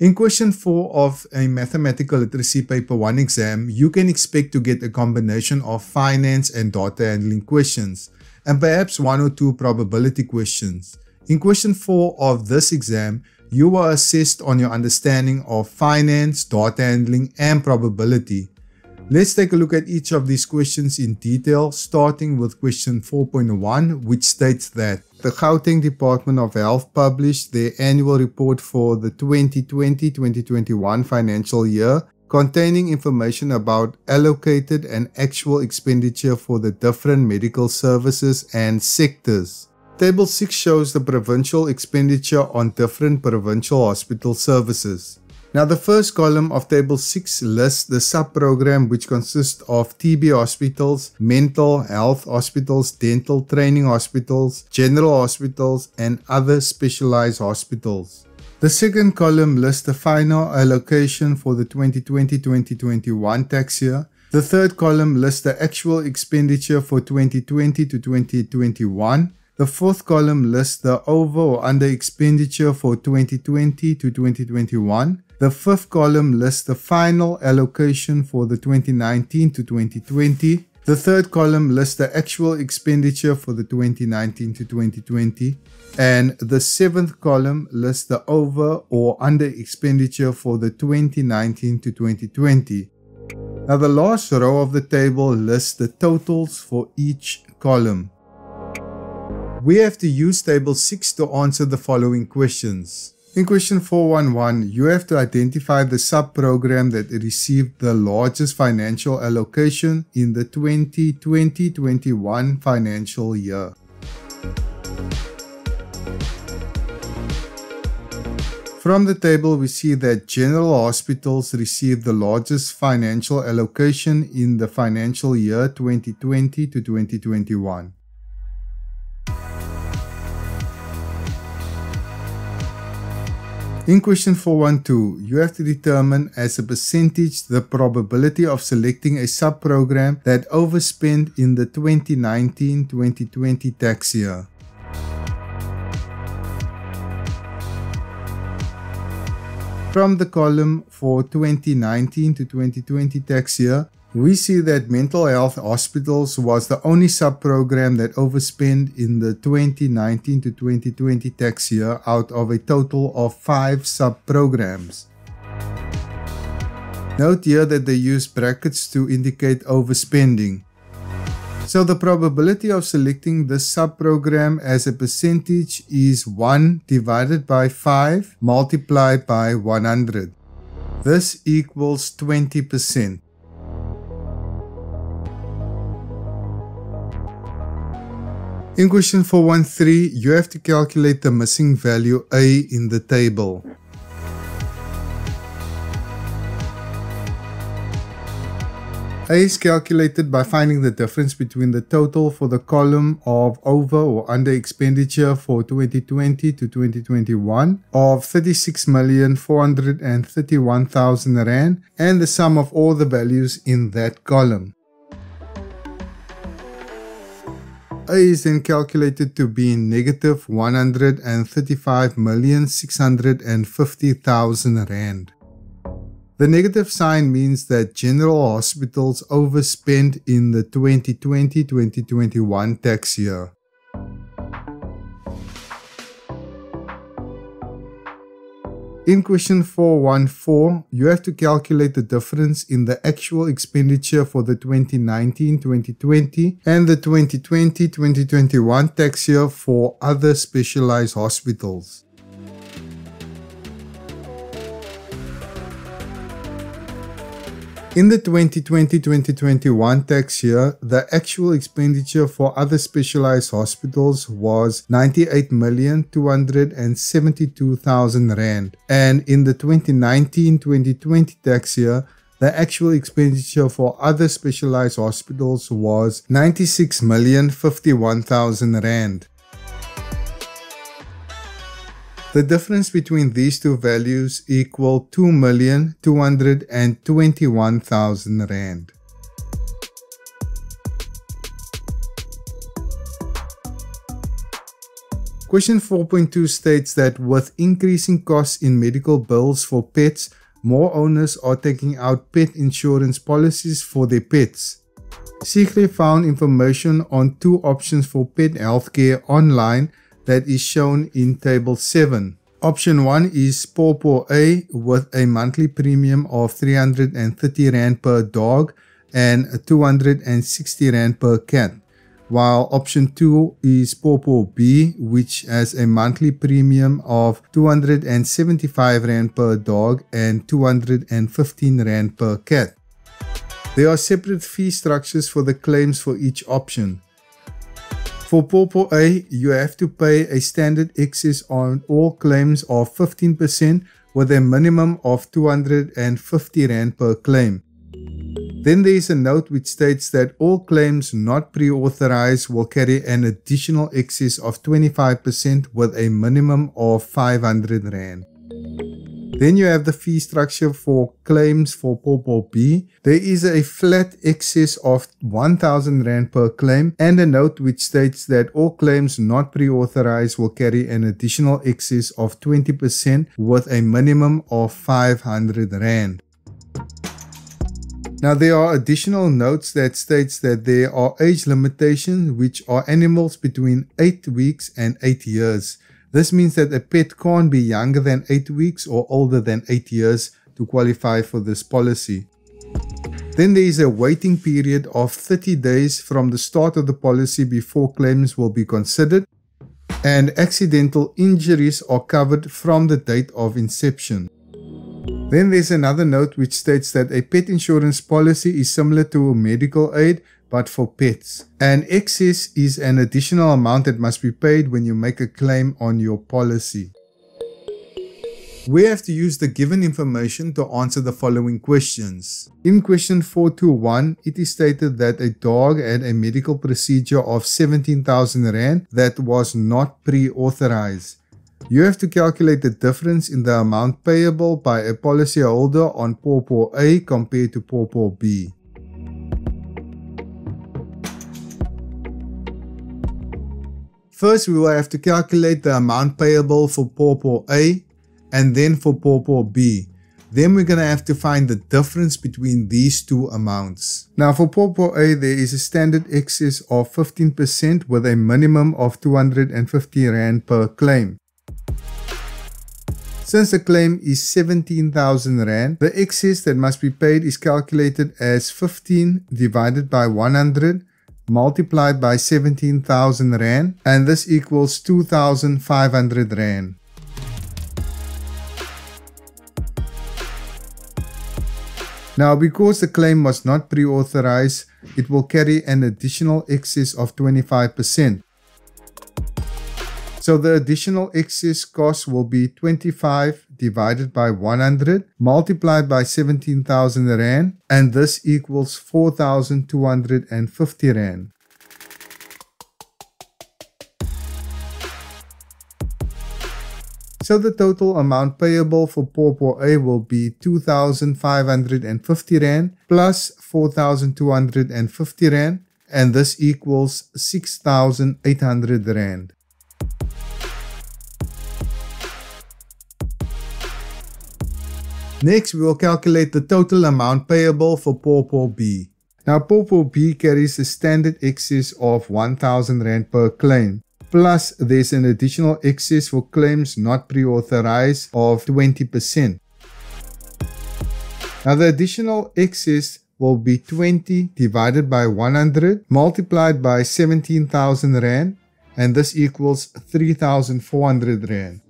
In question 4 of a Mathematical Literacy Paper 1 exam, you can expect to get a combination of finance and data handling questions, and perhaps 1 or 2 probability questions. In question 4 of this exam, you are assessed on your understanding of finance, data handling, and probability. Let's take a look at each of these questions in detail, starting with question 4.1, which states that the Gauteng Department of Health published their annual report for the 2020-2021 financial year, containing information about allocated and actual expenditure for the different medical services and sectors. Table 6 shows the provincial expenditure on different provincial hospital services. Now, the first column of Table 6 lists the sub-program which consists of TB hospitals, mental health hospitals, dental training hospitals, general hospitals, and other specialized hospitals. The second column lists the final allocation for the 2020-2021 tax year. The third column lists the actual expenditure for 2020 to 2021. The fourth column lists the over or under expenditure for 2020 to 2021. The fifth column lists the final allocation for the 2019 to 2020. The third column lists the actual expenditure for the 2019 to 2020. And the seventh column lists the over or under expenditure for the 2019 to 2020. Now, the last row of the table lists the totals for each column. We have to use Table 6 to answer the following questions. In question 411, you have to identify the sub-program that received the largest financial allocation in the 2020-21 financial year. From the table, we see that general hospitals received the largest financial allocation in the financial year 2020 to 2021. In question 412, you have to determine as a percentage the probability of selecting a sub-program that overspent in the 2019-2020 tax year. From the column for 2019 to 2020 tax year, we see that mental health hospitals was the only sub-program that overspent in the 2019 to 2020 tax year out of a total of 5 sub-programs. Note here that they use brackets to indicate overspending. So the probability of selecting this sub-program as a percentage is 1 divided by 5 multiplied by 100. This equals 20%. In question 413, you have to calculate the missing value A in the table. A is calculated by finding the difference between the total for the column of over or under expenditure for 2020 to 2021 of 36,431,000 Rand and the sum of all the values in that column. A is then calculated to be negative 135,650,000 Rand. The negative sign means that general hospitals overspent in the 2020-2021 tax year. In question 414, you have to calculate the difference in the actual expenditure for the 2019-2020 and the 2020-2021 tax year for other specialized hospitals. In the 2020-2021 tax year, the actual expenditure for other specialized hospitals was 98,272,000 Rand, and in the 2019-2020 tax year, the actual expenditure for other specialized hospitals was 96,051,000 Rand. The difference between these two values equal 2,221,000 Rand. Question 4.2 states that with increasing costs in medical bills for pets, more owners are taking out pet insurance policies for their pets. Seekre found information on two options for pet healthcare online that is shown in Table 7. Option 1 is Pawpaw A with a monthly premium of R330 per dog and R260 per cat, while option 2 is Pawpaw B, which has a monthly premium of R275 per dog and R215 per cat. There are separate fee structures for the claims for each option. For Pawpaw A, you have to pay a standard excess on all claims of 15% with a minimum of R250 per claim. Then there is a note which states that all claims not pre-authorized will carry an additional excess of 25% with a minimum of R500. Then you have the fee structure for claims for Pawpaw B. There is a flat excess of R1,000 per claim and a note which states that all claims not pre-authorized will carry an additional excess of 20% with a minimum of R500. Now there are additional notes that states that there are age limitations which are animals between 8 weeks and 8 years. This means that a pet can't be younger than 8 weeks or older than 8 years to qualify for this policy. Then there is a waiting period of 30 days from the start of the policy before claims will be considered, and accidental injuries are covered from the date of inception. Then there's another note which states that a pet insurance policy is similar to a medical aid but for pets. An excess is an additional amount that must be paid when you make a claim on your policy. We have to use the given information to answer the following questions. In question 421, it is stated that a dog had a medical procedure of R17,000 that was not pre-authorized. You have to calculate the difference in the amount payable by a policyholder on Pawpaw A compared to Pawpaw B. First, we will have to calculate the amount payable for Pawpaw A and then for Pawpaw B. Then we're going to have to find the difference between these two amounts. Now for Pawpaw A, there is a standard excess of 15% with a minimum of R250 per claim. Since the claim is R17,000, the excess that must be paid is calculated as 15 divided by 100 multiplied by R17,000, and this equals R2,500. Now, because the claim was not pre-authorized, it will carry an additional excess of 25%. So the additional excess cost will be 25 divided by 100 multiplied by R17,000, and this equals R4,250. So the total amount payable for Pawpaw A will be R2,550 plus R4,250, and this equals R6,800. Next, we will calculate the total amount payable for Pawpaw B. Now, Pawpaw B carries a standard excess of R1,000 per claim. Plus, there's an additional excess for claims not pre-authorized of 20%. Now, the additional excess will be 20 divided by 100 multiplied by R17,000, and this equals R3,400.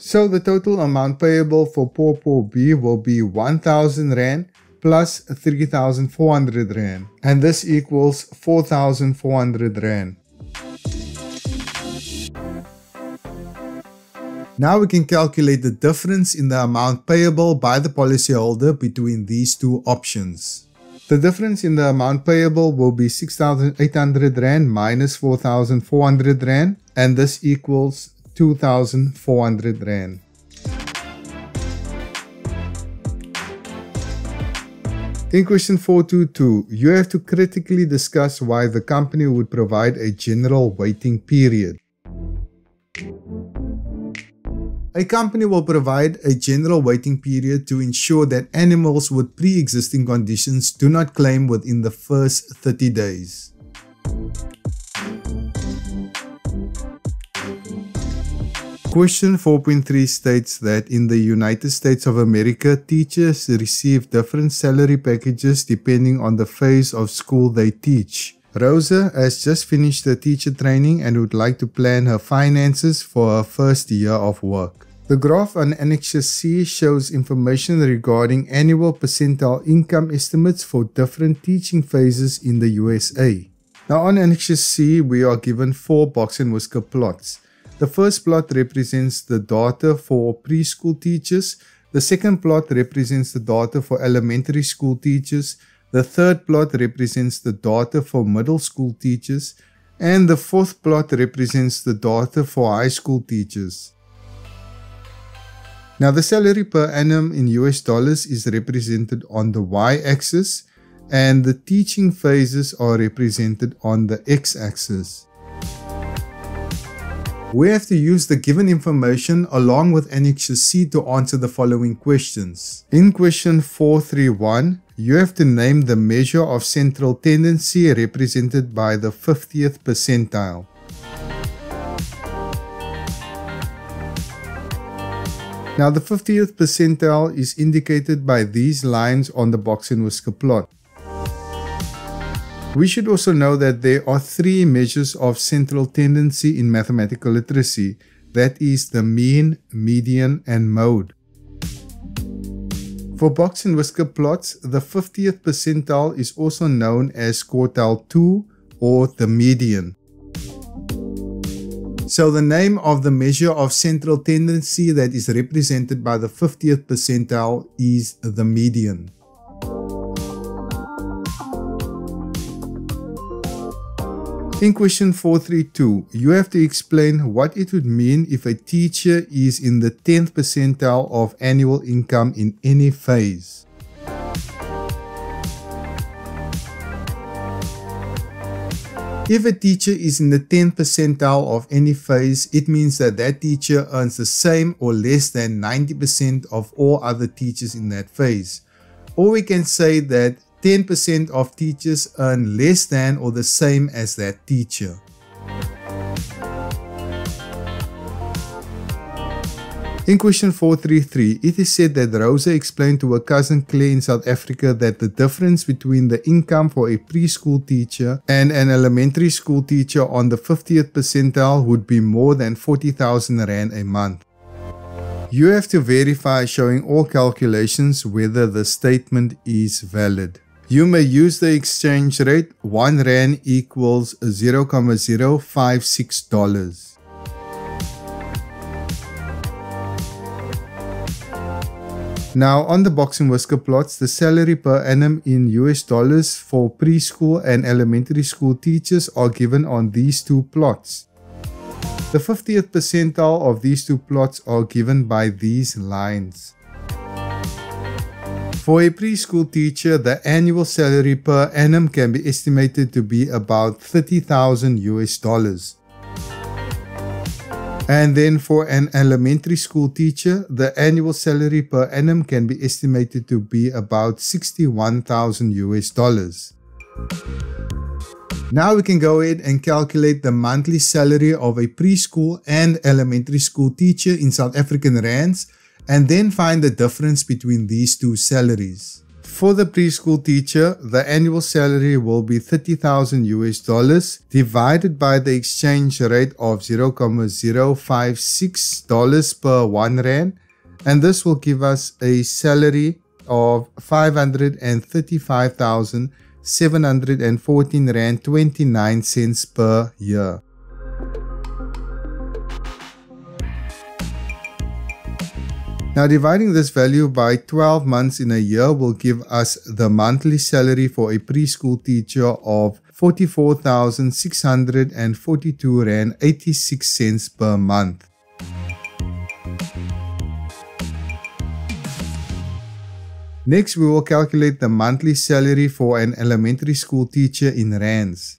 So the total amount payable for Pawpaw B will be R1,000 plus R3,400, and this equals R4,400. Now we can calculate the difference in the amount payable by the policyholder between these two options. The difference in the amount payable will be R6,800 minus R4,400, and this equals R2,400. In question 422, you have to critically discuss why the company would provide a general waiting period. A company will provide a general waiting period to ensure that animals with pre-existing conditions do not claim within the first 30 days. Question 4.3 states that in the United States of America, teachers receive different salary packages depending on the phase of school they teach. Rosa has just finished her teacher training and would like to plan her finances for her first year of work. The graph on Annexure C shows information regarding annual percentile income estimates for different teaching phases in the USA. Now on Annexure C, we are given 4 box and whisker plots. The first plot represents the data for preschool teachers. The second plot represents the data for elementary school teachers. The third plot represents the data for middle school teachers. And the fourth plot represents the data for high school teachers. Now the salary per annum in US dollars is represented on the y-axis and the teaching phases are represented on the x-axis. We have to use the given information along with Annexure C to answer the following questions. In question 431, you have to name the measure of central tendency represented by the 50th percentile. Now the 50th percentile is indicated by these lines on the box and whisker plot. We should also know that there are 3 measures of central tendency in mathematical literacy, that is the mean, median and mode. For box and whisker plots, the 50th percentile is also known as quartile 2 or the median. So the name of the measure of central tendency that is represented by the 50th percentile is the median. In question 432, you have to explain what it would mean if a teacher is in the 10th percentile of annual income in any phase. If a teacher is in the 10th percentile of any phase, it means that that teacher earns the same or less than 90% of all other teachers in that phase. Or we can say that 10% of teachers earn less than or the same as that teacher. In question 433, it is said that Rosa explained to her cousin Claire in South Africa that the difference between the income for a preschool teacher and an elementary school teacher on the 50th percentile would be more than 40,000 Rand a month. You have to verify showing all calculations whether the statement is valid. You may use the exchange rate 1 Rand equals $0.056. Now on the box and whisker plots, the salary per annum in US dollars for preschool and elementary school teachers are given on these 2 plots. The 50th percentile of these 2 plots are given by these lines. For a preschool teacher, the annual salary per annum can be estimated to be about 30,000 US dollars. And then for an elementary school teacher, the annual salary per annum can be estimated to be about 61,000 US dollars. Now we can go ahead and calculate the monthly salary of a preschool and elementary school teacher in South African rands, and then find the difference between these 2 salaries. For the preschool teacher, the annual salary will be 30,000 US dollars divided by the exchange rate of $0.056 per 1 Rand, and this will give us a salary of 535,714 Rand 29 cents per year. Now dividing this value by 12 months in a year will give us the monthly salary for a preschool teacher of 44,642 Rand 86 cents per month. Next, we will calculate the monthly salary for an elementary school teacher in rands.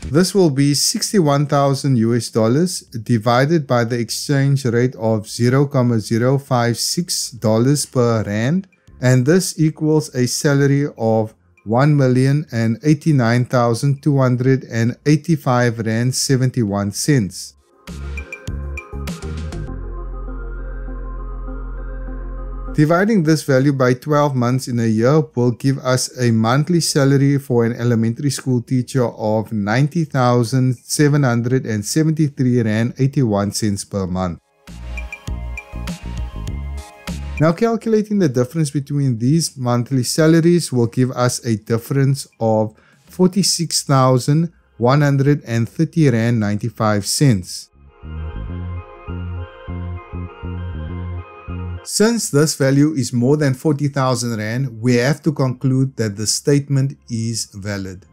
This will be 61,000 US dollars divided by the exchange rate of $0.056 per rand, and this equals a salary of 1,089,285 rand 71 cents. Dividing this value by 12 months in a year will give us a monthly salary for an elementary school teacher of 90,773 rand 81 cents per month. Now calculating the difference between these monthly salaries will give us a difference of 46,130 rand 95 cents. Since this value is more than 40,000 rand, we have to conclude that the statement is valid.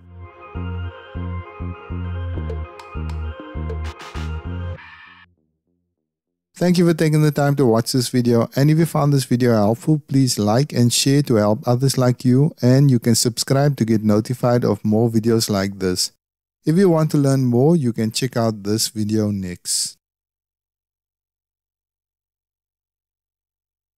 Thank you for taking the time to watch this video, and if you found this video helpful, please like and share to help others like you, and you can subscribe to get notified of more videos like this. If you want to learn more, you can check out this video next.